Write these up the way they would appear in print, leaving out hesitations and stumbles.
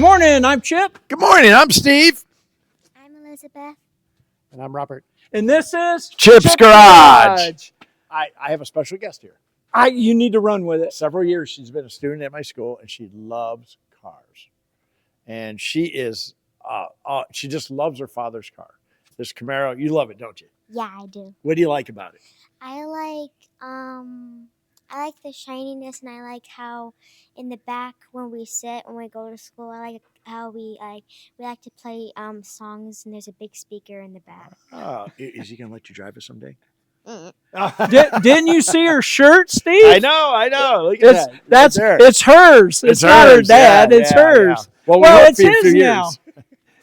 Morning, I'm Chip. Good morning, I'm Steve. I'm Elizabeth. And I'm Robert. And this is Chip's Garage. I have a special guest here. You need to run with it. Several years she's been a student at my school, and she loves cars. And she just loves her father's car. This Camaro, you love it, don't you? Yeah, I do. What do you like about it? I like the shininess, and I like how in the back when we go to school, I like how we like to play songs, and there's a big speaker in the back. Is he gonna let you drive it someday? Didn't you see her shirt, Steve? I know. Look at It's that. hers. It's not her dad. It's hers. Yeah. Well, it's his now.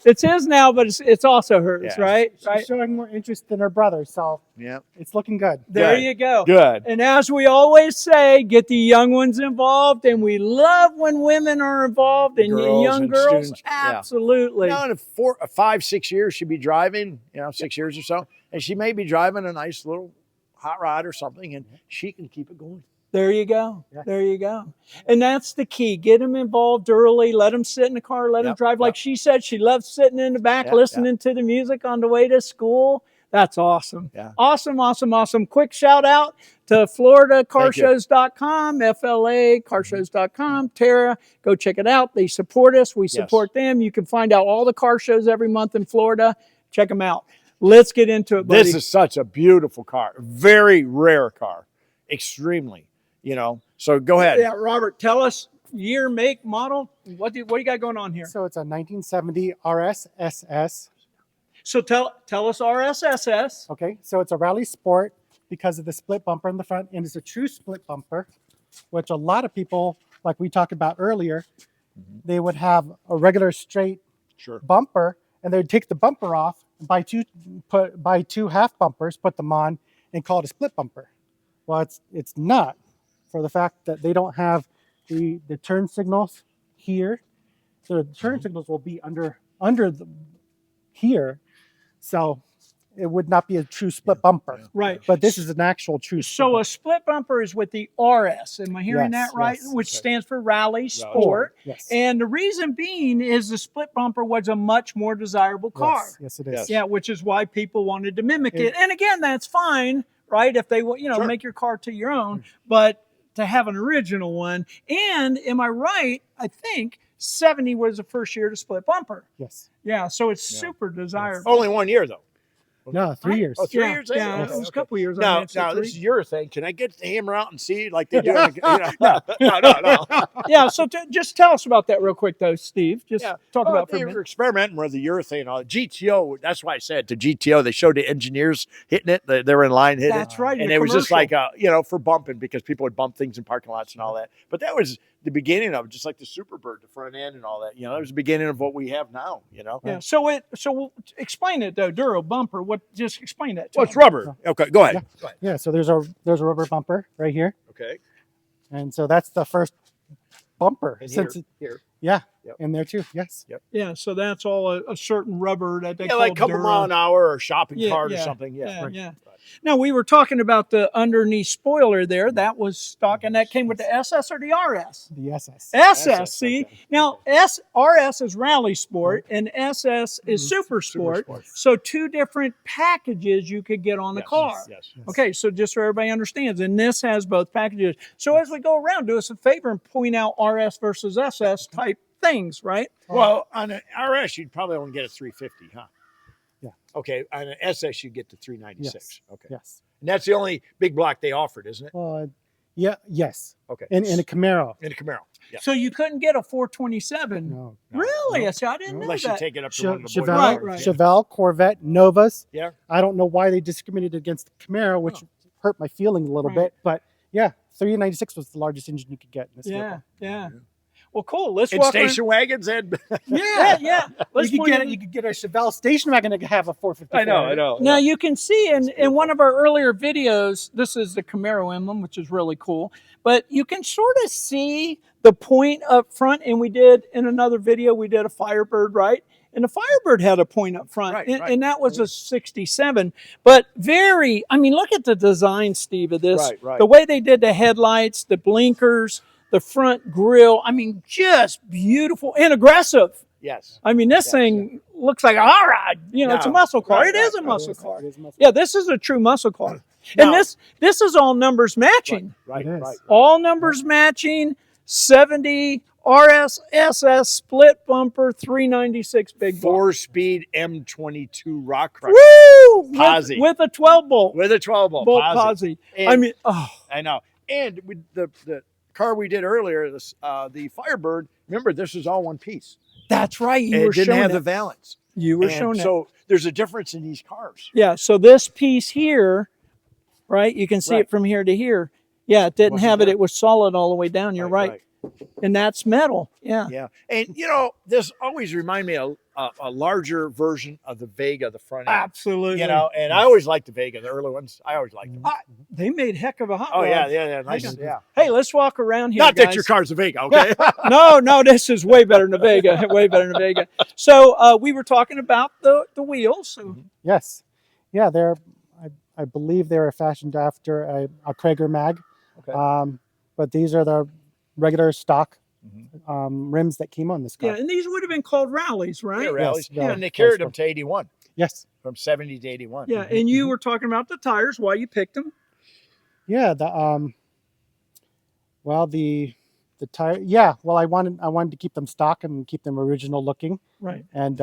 It's his now, but it's also hers, right? She's showing more interest than her brother, so it's looking good. There you go. Good. And as we always say, get the young ones involved, and we love when women are involved and young girls. Students, absolutely. In 5, 6 years, she'd be driving, 6 years or so, and she may be driving a nice little hot rod or something, and she can keep it going. There you go. Yeah. There you go. And that's the key. Get them involved early. Let them sit in the car. Let them drive. Like she said, she loves sitting in the back, listening to the music on the way to school. That's awesome. Yeah. Awesome. Quick shout out to FloridaCarshows.com, FLACarshows.com. Tara, go check it out. They support us. We support them. You can find out all the car shows every month in Florida. Check them out. Let's get into it, buddy. This is such a beautiful car. Very rare car. Extremely. So go ahead. Yeah, Robert, tell us year, make, model. What do you got going on here? So it's a 1970 RSSS. So tell us RSSS. Okay, so it's a rally sport because of the split bumper in the front, and it's a true split bumper, which a lot of people, like we talked about earlier, they would have a regular straight bumper, and they'd take the bumper off, buy two half bumpers, put them on, and call it a split bumper. Well, it's not, for the fact that they don't have the turn signals here. So the turn signals will be under here. So it would not be a true split bumper. Right. But this is an actual true split bumper. A split bumper is with the RS. Am I hearing that right? Yes. Which stands for Rally Sport. Yes. And the reason being is the split bumper was a much more desirable car. Yes, it is. Yeah, which is why people wanted to mimic it. And again, that's fine, right? If they make your car to your own, but to have an original one. And am I right? I think 70 was the first year to split bumper. Yes. Yeah, so it's super desirable. Only 1 year, though. No, 3 years. Oh, 3 years? Yeah, it was a couple years. Now, this is your thing. Can I get the hammer out and see like they do? No. Yeah, so just tell us about that real quick, though, Steve. Just talk about they were experimenting with the urethane. GTO, that's why I said to GTO, they showed the engineers hitting it. They were in line hitting it. That's right. And it was just like, for bumping, because people would bump things in parking lots and all that. But that was the beginning of it, just like the Superbird, the front end and all that. That was the beginning of what we have now, Yeah. So explain it, though, Duro bumper. Just explain that to it's rubber. Okay, go ahead. Yeah, so there's a rubber bumper right here. Okay. And so that's the first bumper. And here. Yeah, and there too. Yes. Yep. Yeah, so that's all a certain rubber that they call like a couple Duro. mile an hour or shopping cart or something. Yeah. Now, we were talking about the underneath spoiler there. That was stock, and that came with the SS or the RS? The SS. SS, see? Okay. Now, RS is Rally Sport, and SS is Super Sport. So two different packages you could get on the car. Yes. Okay, so just so everybody understands, and this has both packages. So as we go around, do us a favor and point out RS versus SS type things, right? Well, on an RS, you'd probably only get a 350, huh? Yeah. Okay, on an SS, you get the 396. Yes. Okay. Yes. And that's the only big block they offered, isn't it? Yes. Okay. In a Camaro. In a Camaro. Yeah. So you couldn't get a 427. No. Really? No. I didn't know Unless that. you take it up to one of the Chevelle, Right. Chevelle, Corvette, Novas. Yeah. I don't know why they discriminated against the Camaro, which hurt my feeling a little bit. But yeah, 396 was the largest engine you could get in this vehicle. Yeah. Well, cool. Let's and walk station wagons and Yeah. You could get a Chevelle station wagon to have a 454. I know. Now you can see in one of our earlier videos, this is the Camaro emblem, which is really cool. But you can sort of see the point up front, and we did in another video, we did a Firebird, right? And the Firebird had a point up front, and that was a 67. But look at the design, Steve, of this. Right. The way they did the headlights, the blinkers, the front grille. I mean, just beautiful and aggressive. Yes. I mean, this Yes, thing looks like a hot rod. You know, it's a No, muscle car. right, It is right, a right. muscle car. It is a muscle Yeah, this is a true muscle car. Now- And this is all numbers matching. Right, It is. right. All numbers matching. 70 RSSS split bumper, 396 big block. 4-speed M22 rock crusher Woo! Posi. With a 12 bolt. with a 12 bolt Posi. And I mean, oh, I know. And with the car we did earlier, this the Firebird. Remember, this was all one piece. that's right. You And were it didn't showing have it. the valance. You were And showing it. so there's a difference in these cars. Yeah, so this piece here, right? You can see Right. it from here to here. Yeah, it didn't Wasn't have it. there. It was solid all the way down. You're right. And that's metal. Yeah. Yeah. And you know, this always remind me of a larger version of the Vega, the front end. Absolutely. You know, and I always liked the Vega, the early ones. I always liked them. They made heck of a hot Oh rod. yeah, nice. They did. Yeah. Hey, let's walk around here. Not guys. that your car's a Vega, okay? No, this is way better than a Vega. Way better than a Vega. So we were talking about the wheels. So Yes. Yeah, I believe they're fashioned after a Krager mag. Okay. But these are the regular stock rims that came on this car. yeah, and these would have been called rallies, right? Yeah, rallies. Yes, And they carried them to 81, Yes. from 70 to 81. Yeah, and you were talking about the tires, why you picked them. Yeah, the tire. Yeah, well, I wanted to keep them stock and keep them original looking. Right. And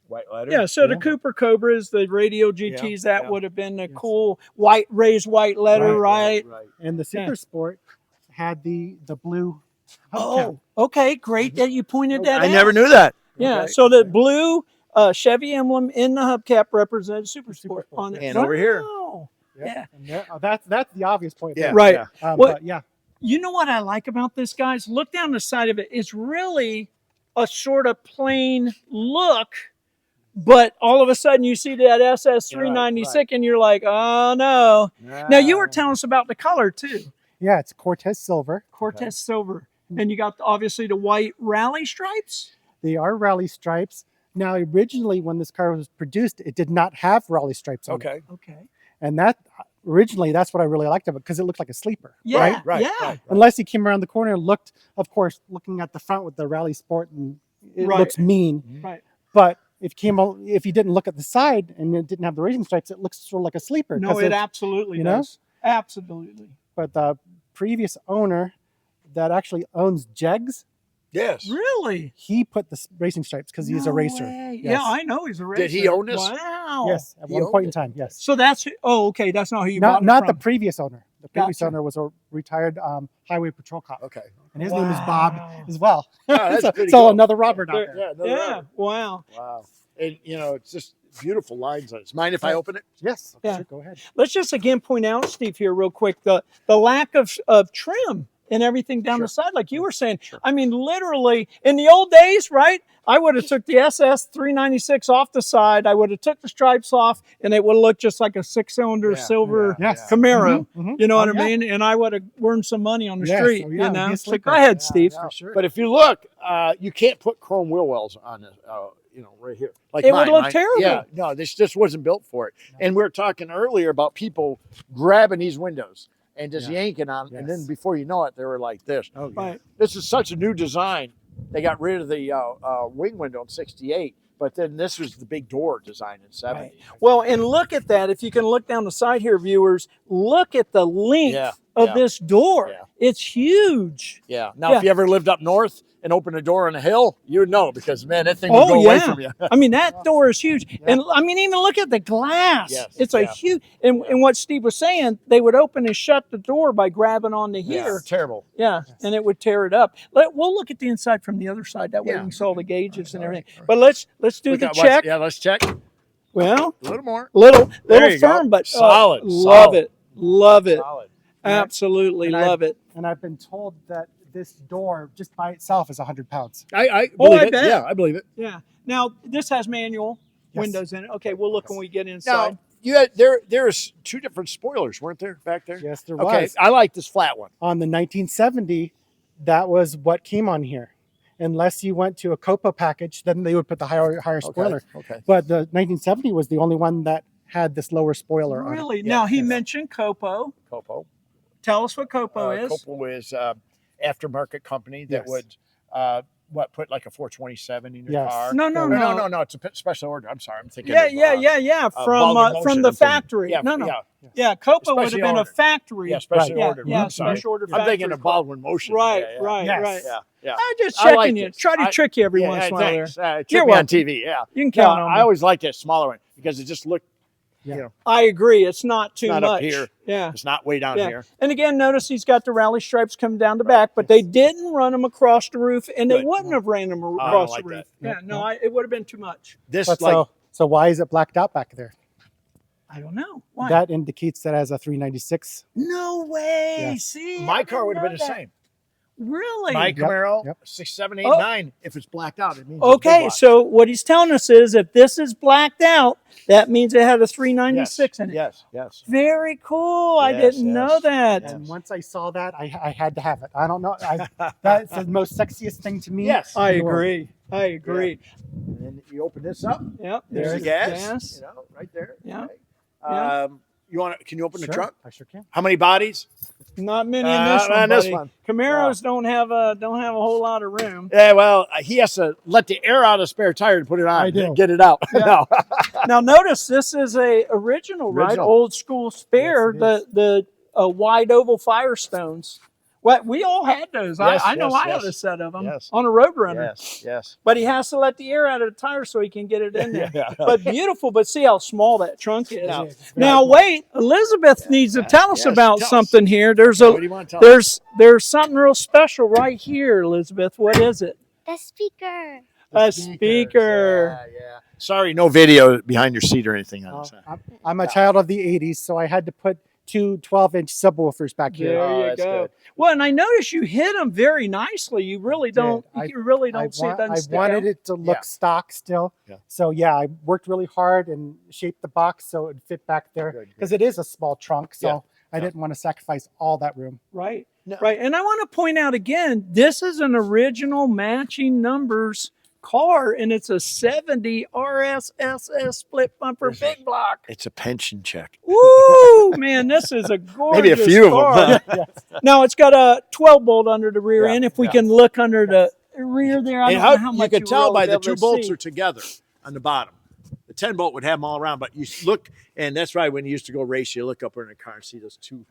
White letter. Yeah, so the Yeah. Cooper Cobras, the Radio GTs, that yeah. would have been a Yes. cool white raised white letter, right? Right. and the Yeah. Super Sport had the blue hubcap. Oh, okay, great that you pointed that out. I never knew that. Yeah, Okay. so the blue Chevy emblem in the hubcap represents Super Sport Sport. on it. And over here. Wow. Yeah. And that's the obvious point. Yeah. there. Right. Yeah. Well- But yeah, You know what I like about this, guys? Look down the side of it. It's really a sort of plain look, but all of a sudden you see that SS 396 and you're like, oh no. Now you were telling us about the color too. yeah, it's Cortez silver. Cortez silver. And you got obviously the white rally stripes. They are rally stripes. Now, originally, when this car was produced, it did not have rally stripes on it. Okay. Okay. And originally, that's what I really liked of it, because it looked like a sleeper. Yeah. Right? Right. Yeah. Right. Unless you came around the corner and looked, of course, looking at the front with the rally sport, and it Right. looks mean. Right. But if you didn't look at the side and it didn't have the racing stripes, it looks sort of like a sleeper. No, 'cause it it's- absolutely you know? does. Absolutely. But the previous owner that actually owns Jegs, Yes. Really? he put the racing stripes because he's a No racer. way. Yes. Yeah, I know he's a racer. Did he own this? Wow. Yes, at He one owned point in it. time, yes. So that's okay. That's not who you bought Not it the from. previous owner. The previous Gotcha. owner was a retired highway patrol cop, Okay. and his name is Wow. Bob as well. Oh, that's so pretty so cool. another Robert out there. Yeah. another Yeah. rubber. Wow. Wow. And you know, it's just beautiful lines on it. Mind if I open it? Yes. Yeah. Sure, go ahead. Let's just again point out, Steve, here real quick, the lack of trim and everything down the side, like you were saying. I mean, literally, in the old days, right? I would have took the SS 396 off the side. I would have took the stripes off, and it would have looked just like a 6-cylinder silver Yes. Camaro. Mhm. You know what Oh, I yeah. mean? And I would have earned some money on the Yes. street. Oh, yeah, You it'd be know. a So sleeper. go ahead, Yeah, Steve. for sure. But if you look, you can't put chrome wheel wells on this. Right here. Like It would mine. look Mine- terrible. Yeah. No, this just wasn't built for it. And we were talking earlier about people grabbing these windows and just yanking on, and then Yes. before you know it, they were like this. Oh, yeah. Right. This is such a new design. They got rid of the wing window in '68, but then this was the big door design in '70. Well, and look at that. If you can look down the side here, viewers, look at the length of this door. Yeah. It's huge. Yeah. Now, Yeah. if you ever lived up north and opened a door on a hill, you would know, because man, that thing would go away from you. I mean, that door is huge. And I mean, even look at the glass. Yes, It's a yeah. huge, and what Steve was saying, they would open and shut the door by grabbing onto here. Terrible. Yeah, and it would tear it up. We'll look at the inside from the other side. That way Yeah. we can see all the gauges and everything. But let's do Look the at check. Yeah, let's check. A Well, little more. little There you go. firm, but Solid, love solid. it. Love it. Solid. Absolutely And love it. And I've been told that this door, just by itself, is 100 pounds. I Oh, believe I it. bet. Yeah, I believe it. Yeah. Now this has manual Yes. windows in it. Okay, we'll look when we get inside. Now, you had there's two different spoilers, weren't there, back there? Yes, there Okay, was. I like this flat one. On the 1970, that was what came on here. Unless you went to a Copa package, then they would put the higher spoiler. Okay. But the 1970 was the only one that had this lower spoiler Really? Yeah, Now he yes. mentioned Copo. Copo. Tell us what Copo is. Copo is, aftermarket company that Yes. would put like a 427 in your Yes. car. No, no, Or no. no. It's a special order. I'm sorry. I'm thinking. Yeah, of, yeah. From Baldwin from Motion, the I'm thinking. factory. Yeah, No, no. yeah. Yeah, Copa would have Especially been a ordered. factory. Yeah, specially Yeah, ordered. yeah, I'm sorry. special order I'm thinking factory of Baldwin Motion. Right, Yeah, yeah. right, Yes. right. Yeah, yeah. I'm just I like checking you. this. Try to trick you every once in a while there. Thanks. You're Trick me on welcome. TV. Yeah. You can count on I me. always like that smaller one because it just looked. Yeah. You know, I agree. It's not too not much. up here. Yeah. It's not way down Yeah. here. And again, notice he's got the rally stripes coming down the Right. back, but they didn't run them across the roof, and they Good. wouldn't have ran them I don't across like the roof. that. Yeah, no, it would have been too much. This But like so why is it blacked out back there? I don't know. Why? That indicates that it has a 396. No way. Yeah. See, I my didn't car would have know been the that. same. Really? My Camaro, yep. 6, 7, 8, Oh. 9. If it's blacked out, it means it's a big Okay, block. so what he's telling us is if this is blacked out, that means it had a 396 in it. Yes. Very cool. I Yes, didn't know yes. that. Yes. And once I saw that, I had to have it. I don't know. That's the most sexiest thing to me. Yes. I in the world. agree. I agree. And then you open this up. Yep. There's There's the gas. You know, right there. Yeah. Okay. Yeah. Can you open the Sure, trunk? I sure can. How many bodies? Not many in this one. on this buddy. one. Camaros don't have a whole lot of room. Yeah, well, he has to let the air out of the spare tire to put it on. I do. And get it out. Yeah. No. Now notice this is a original, right? Original. Old school spare. Yes, it The wide oval Firestones. What we all had those. Yes, I know yes, I had yes. a set of them Yes. on a Roadrunner. Yes. But he has to let the air out of the tire so he can get it in there. Yeah. But beautiful. But see how small that trunk is. Now- Now wait, Elizabeth needs to tell us Yes, about tell us. something here. What do you want to tell us? There's something real special right here, Elizabeth. What is it? The speaker. A speaker. Yeah. Sorry, no video behind your seat or anything on this. I'm a child of the 80s, so I had to put two 12-inch subwoofers back here. There Oh, you that's go. good. Well, and I noticed you hit them very nicely. You really don't. I- You really I, don't see it. I wanted it to look Yeah. stock still. Yeah. So yeah, I worked really hard and shaped the box so it would fit back there Good. because it is a small trunk. So Yeah. I didn't want to sacrifice all that room. Right. No. Right. And I want to point out again, this is an original matching numbers car, and it's a 70 RSSS split bumper This is- big block. It's a pension check. Woo, man, this is a gorgeous Maybe a few of car. them. Yes. Now it's got a 12 bolt under the rear Yeah, end. If we yeah. can look under the rear there, I And don't know how you much could tell will by be the able two to bolts see. are together on the bottom. The 10 bolt would have them all around, but you look, and that's right. When you used to go race, you look up in a car and see those two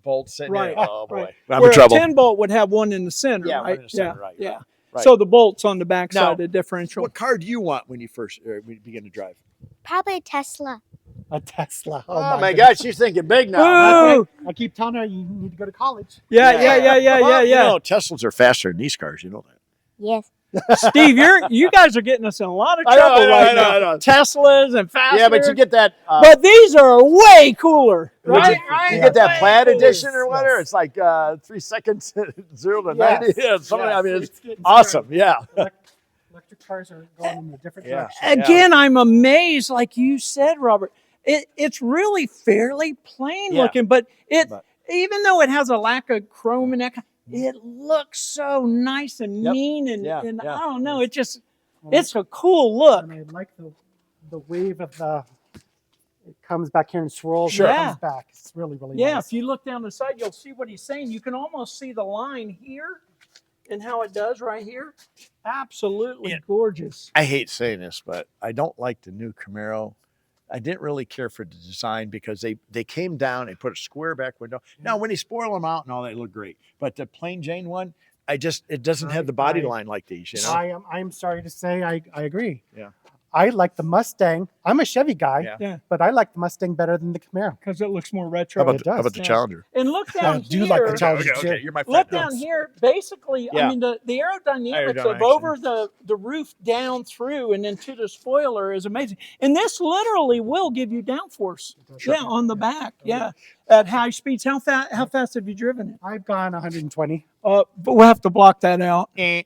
bolts sitting Right, there. Oh boy, right. I'm Where in trouble. a 10 bolt would have one in the center, Yeah, one right? in the center, right, Yeah. right. So the bolts on the back Now, side of the differential. What car do you want when you first begin to drive? Probably a Tesla. A Tesla. Oh, my goodness. gosh, she's thinking big now. Woo! I keep telling her you need to go to college. Yeah. Well, you know, Teslas are faster than these cars. You know that. Yes. Steve, you guys are getting us in a lot of I know, trouble I know, right I know, now. I know. Teslas and faster. Yeah, but you get that. But these are way cooler, But right? you, right? you get that Way plaid cooler. edition or whatever. Yes. It's like 3 seconds, 0 to 90. Yes. Yeah, something. I mean, it's getting awesome. Yeah. Electric cars are going in a different Yeah. direction. Again, I'm amazed, like you said, Robert. It's really fairly plain Yeah. looking, but But- even though it has a lack of chrome and that, it looks so nice and Yep. mean, and, Yeah, and yeah. I don't know, it's And a cool look. And I like the wave of the. It comes back here and swirls. Sure. And Yeah. comes back. It's really Yeah, nice. if you look down the side, you'll see what he's saying. You can almost see the line here and how it does right here. Absolutely Yeah. gorgeous. I hate saying this, but I don't like the new Camaro. I didn't really care for the design because they came down and put a square back window. Now, when they spoil them out and all that, look great. But the plain Jane one, it doesn't have the body line like these. You know. I'm sorry to say I agree. Yeah. I like the Mustang. I'm a Chevy guy, Yeah. but I like the Mustang better than the Camaro. Because it looks more retro. How about It the, how does, about the yeah. Challenger? And look I down do here. like the Challenger Okay, too. you're my Look friend. down here, basically, Yeah. I mean, the aerodynamics of Aerodynamics, over the roof down through and then to the spoiler is amazing. And this literally will give you downforce. Sure. Yeah, on the back. Yeah. At high speeds. How fast have you driven it? I've gone 120. But we'll have to block that out. And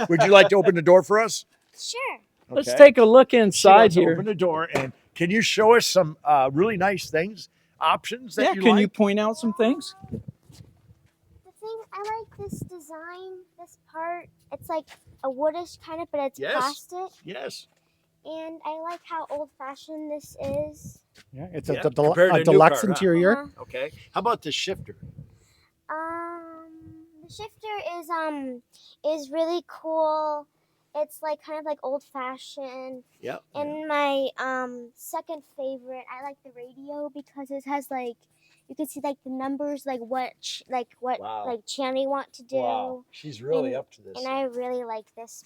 Would you like to open the door for us? Sure. let's Okay. take a look She inside wants to here. Open the door, and can you show us some really nice things, options that Yeah, you can like? you point out some things? The thing, I like this design, this part. It's like a woodish kind of, but it's Yes. plastic. Yes. And I like how old-fashioned this is. Yeah, it's Yeah, a, compared to a new deluxe car, huh? interior. Uh-huh. Okay. How about the shifter? Um, The shifter is really cool. It's like kind of like old fashioned. Yep. And my second favorite, I like the radio because it has like you can see like the numbers, like what Wow. like channel you want to do. Wow. She's really up to this. And I really like this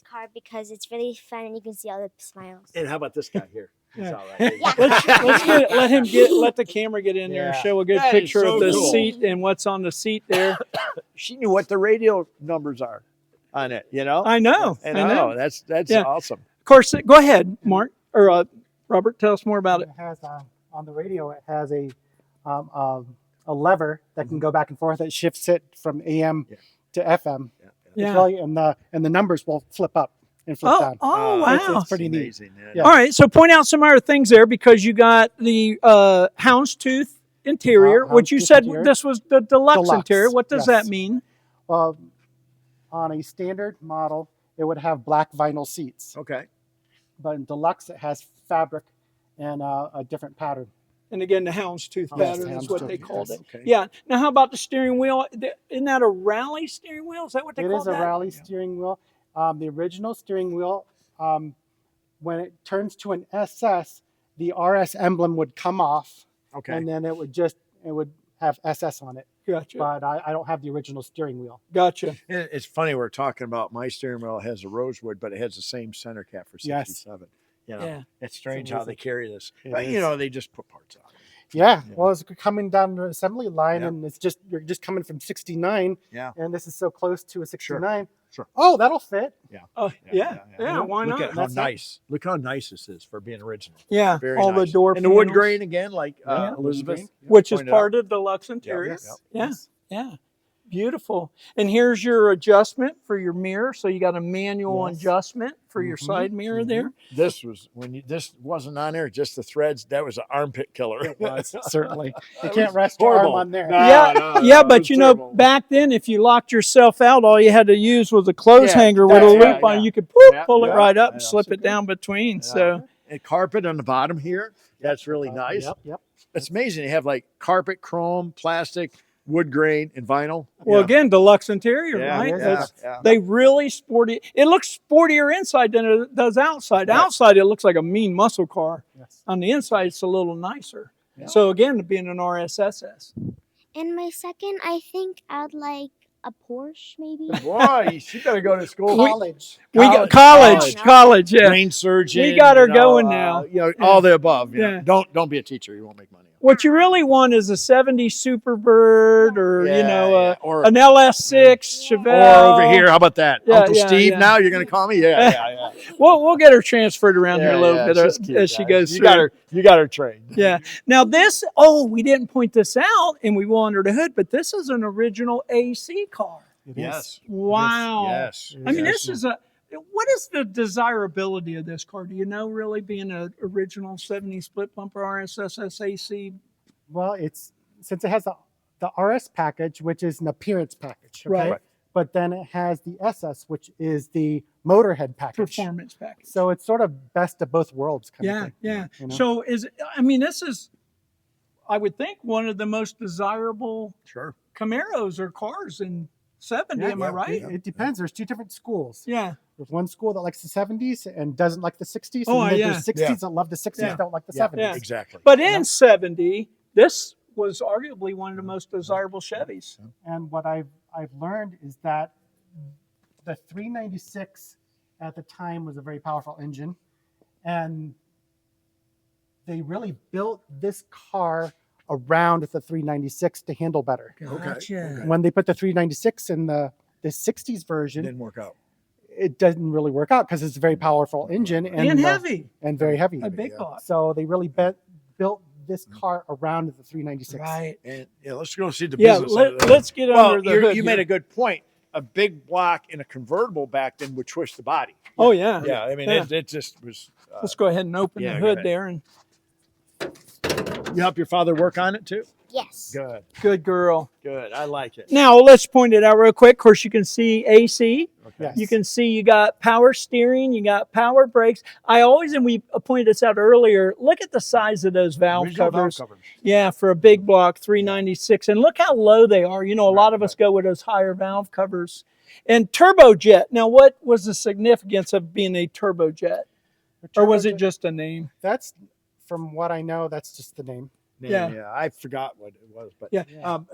car because it's really fun and you can see all the smiles. And how about this guy here? He's Yeah. all right. Yeah. Let the camera get in there and Yeah. show a good That is picture so of the cool. seat and what's on the seat there. She knew what the radio numbers are on it, you know? I know. And I know. That's Yeah. awesome. Of course, go ahead, Mark or Robert. Tell us more about it. It has on the radio. It has a lever that can go back and forth. It shifts it from AM to FM. Yeah. It's really, and the numbers will flip up and flip down. Oh, wow. It's pretty neat. Amazing. Yeah. All right, so point out some other things there because you got the houndstooth interior, which you Houndstooth said interior. this was the deluxe Deluxe, interior. What does yes. that mean? Well, on a standard model, it would have black vinyl seats, Okay. but in deluxe, it has fabric and a different pattern. And again, the houndstooth Yes, pattern the is what houndstooth, they called yes. it. Okay. Yeah. Now, how about the steering wheel? Isn't that a rally steering wheel? Is that what they It call is a that? rally steering wheel. The original steering wheel, when it turns to an SS, the RS emblem would come off, Okay. and then it would have SS on it. Gotcha. But I don't have the original steering wheel. Gotcha. It's funny we're talking about my steering wheel has a rosewood, but it has the same center cap for Yes. 67. You know, Yeah. it's strange how they amazing. carry this. It But, you is. know, they just put parts on. Yeah, Yeah. well, it's coming down the assembly line, Yeah. and you're just coming from 69, Yeah. and this is so close to a 69. Sure. Oh, that'll fit. Oh, yeah. Why Look not? at how That's it. nice. Look how nice this is for being original. Yeah. Very all nice. the door and the wood panels, grain again, like Yeah, Elizabeth, wood grain. which is pointed part out. of the deluxe interior. Yes. Yeah. Yes. Yeah. Beautiful. And here's your adjustment for your mirror. So you got a manual Yes. adjustment for your Mhm, side mirror there. This was this wasn't on there, just the threads. That was an armpit killer. It was, certainly. You It can't was rest your arm horrible. on there. No, Yeah, no, yeah, it but was you know, terrible. back then, if you locked yourself out, all you had to use was a clothes Yeah, hanger with a that's loop right, on it. yeah. You could poof, Yeah, pull it yeah, right up yeah, and slip so it down between. Yeah. So, And carpet on the bottom here. That's really Uh, nice. Yep. It's amazing. They have like carpet, chrome, plastic, wood grain, and vinyl. well, Yeah. again, deluxe interior, Yeah, right? yeah, That's- yeah. They really sporty. It looks sportier inside than it does outside. Right. Outside, it looks like a mean muscle car. Yes. On the inside, it's a little nicer. Yeah. So again, being an RSSS. And my second, I think I'd like a Porsche, maybe. Boy, she better go to school. College. We got College. college, yeah. Brain surgeon. We got her you know, going now. You know, all the above. you know. Yeah. Don't be a teacher. You won't make money. What you really want is a 70 Superbird or, you know, yeah. Or an LS6 Chevelle. over here. How about that? Yeah, Uncle yeah, Steve yeah. now? You're going to call me? Yeah. We'll get her transferred around here a little bit She's cute, as she guys. goes You through. got her trained. Yeah. Now this, we didn't point this out and we will under the hood, but this is an original AC car. It is. Yes. Wow. Yes. I mean, yes. this is what is the desirability of this car? Do you know, really, being an original 70 split bumper RSSS AC? Well, since it has the RS package, which is an appearance package, okay? Right. But then it has the SS, which is the motorhead package. Performance package. So it's sort of best of both worlds kind of Yeah, thing. yeah. you know? So this is, I would think, one of the most desirable Sure. Camaros or cars in 70. Yeah, Am I right? It depends. There's two different schools. Yeah. There's one school that likes the 70s and doesn't like the 60s. Oh, and then yeah. there's 60s Yeah. that love the 60s, Yeah. don't like the Yeah, 70s. Yeah. exactly. But Yeah. in 70, this was arguably one of the most desirable Chevys. And what I've learned is that the 396 at the time was a very powerful engine, and they really built this car around the 396 to handle better. Gotcha. When they put the 396 in the 60s It version, didn't work out. it doesn't really work out because it's a very powerful engine And heavy. and very heavy. A big Yeah. lot. So they really built this car around the 396. Right. And let's go see the Yeah, business. side of that. let's get Well, under the hood. you made here. a good point. A big block in a convertible back then would twist the body. Oh, yeah. Yeah, I mean, Yeah. it just was. Let's go ahead and open yeah, the go hood ahead. there. And You help your father work on it too? Yes. Good, good girl. good. I like it. Now, let's point it out real quick. Of course, you can see AC. Okay. Yes. You can see you got power steering, you got power brakes. I always, and we pointed this out earlier, look at the size of those valve Original covers. valve covers. Yeah, for a big block, 396. And look how low they are. You know, a lot of us right. go with those higher valve covers. And turbojet. Now, what was the significance of being a turbojet? Or was it just a name? That's, from what I know, that's just the name. Name, Yeah. I forgot what it was, but Yeah.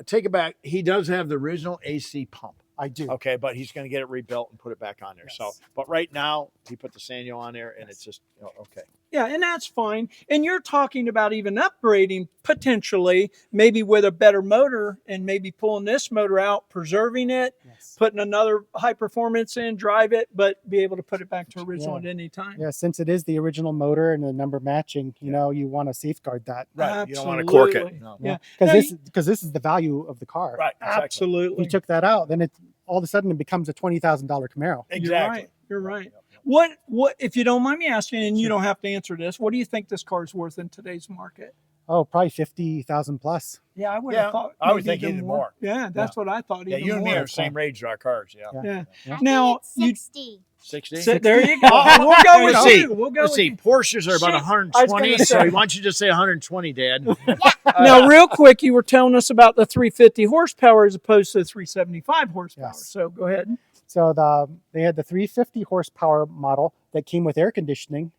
take it back. He does have the original AC pump. I do. Okay, but he's going to get it rebuilt and put it back on there. Yes. So, but right now he put the Sanyo on there, and it's just okay. Yeah, and that's fine. And you're talking about even upgrading potentially, maybe with a better motor and maybe pulling this motor out, preserving it, Yes. putting another high performance in, drive it, but be able to put it back to original at any time. Yeah, since it is the original motor and the number matching, you know, you want to safeguard that. Right, you don't want to cork Absolutely. it. No. Yeah, Because this is the value of the car. Right, exactly. absolutely. If you took that out, then it all of a sudden it becomes a $20,000 Camaro. Exactly. You're right. Yep. What if you don't mind me asking, and you don't have to answer this, what do you think this car is worth in today's market? Oh, probably 50,000 plus. Yeah, I would Yeah, have thought. I would maybe think even more. Yeah, that's what I thought. Yeah, even you and me more. are the same age to our cars. Yeah. Yeah. Yeah. Now, I think it's 60. 60. So there you go. We'll go with Let's see. you. We'll go Let's with see. you. Porsches are about Shit, 120. gonna So say. why don't you just say 120, Dad? Now, real quick, you were telling us about the 350 horsepower as opposed to the 375 horsepower. Yes. So go ahead. So they had the 350 horsepower model that came with air conditioning,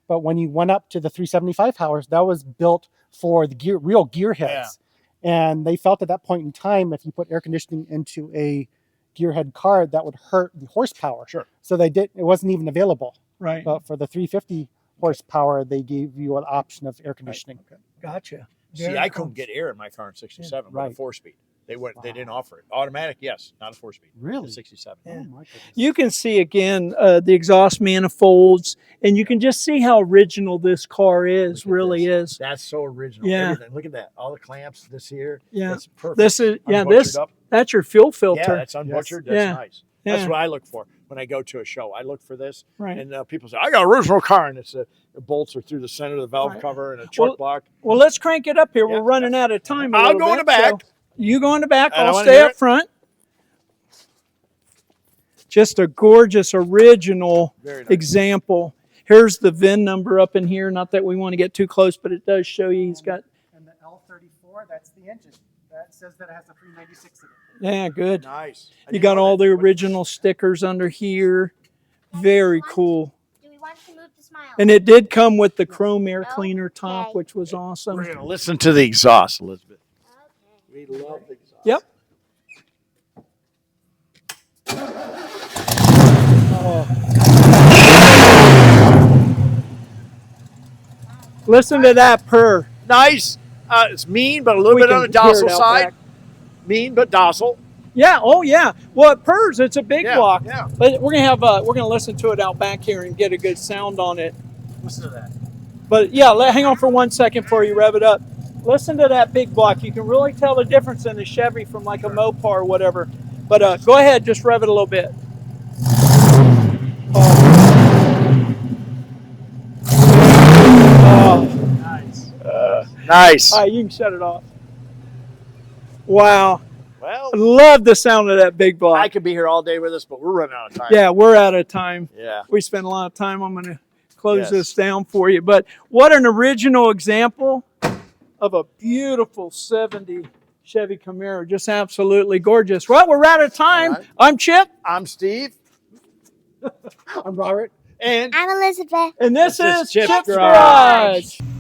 but when you went up to the 375 hours, that was built for the real gearheads. And they felt at that point in time, if you put air conditioning into a gearhead car, that would hurt the horsepower. Sure. So it wasn't even available. Right. But for the 350 horsepower, they gave you an option of air conditioning. Okay. Gotcha. See, Very I cool. couldn't get air in my car in 67 with Right. a 4-speed. They wouldn't. They Wow. didn't offer it. Automatic, yes, not a 4-speed. Really? The 67. Yeah. Oh my goodness. You can see again the exhaust manifolds, and you can just see how original this car is. Look at Really this. is. That's so original. Yeah. Everything. Look at that. All the clamps. This here. Yeah. That's perfect. This is Unbutchered up. that's your fuel filter. Yeah, that's unbutchered. That's Yeah. nice. That's Yeah. what I look for when I go to a show. I look for this, Right. and people say, "I got an original car," and it's the bolts are through the center of the valve Right. cover and a chuck block. Well, let's crank it up here. Yeah. We're running out of time. I'll go in the back. So you go in the back. And I I'll wanna stay hear up it. front. Just a gorgeous original Very nice. example. Here's the VIN number up in here. Not that we want to get too close, but it does show you he's got. And the L34, that's the engine. That says that it has a 396 in it. Yeah, good. Nice. I You didn't got know all that. the original stickers under here. Very cool. Do we want to move the smile? And it did come with the chrome air cleaner top, Okay. which was awesome. We're gonna listen to the exhaust, Elizabeth. Okay. We love the exhaust. Yep. Oh. Listen to that purr. Nice. It's mean, but a little We bit can on the hear it docile out side. back. Mean, but docile. Yeah. Oh, yeah. Well, it purrs. It's a big Yeah, block. yeah. But we're gonna listen to it out back here and get a good sound on it. Listen to that. But yeah, hang on for 1 second before you rev it up. Listen to that big block. You can really tell the difference in the Chevy from like a Mopar or whatever. But go ahead, just rev it a little bit. Oh. Nice. Nice. All right, you can shut it off. Wow. Well, I love the sound of that big block. I could be here all day with us, but we're running out of time. Yeah, we're out of time. Yeah. We spent a lot of time. I'm going to close Yes. this down for you. But what an original example of a beautiful 70 Chevy Camaro. Just absolutely gorgeous. Well, we're out of time. All right. I'm Chip, I'm Steve. I'm Robert. And I'm Elizabeth. and this This is is Chip's Chip's Garage. Garage.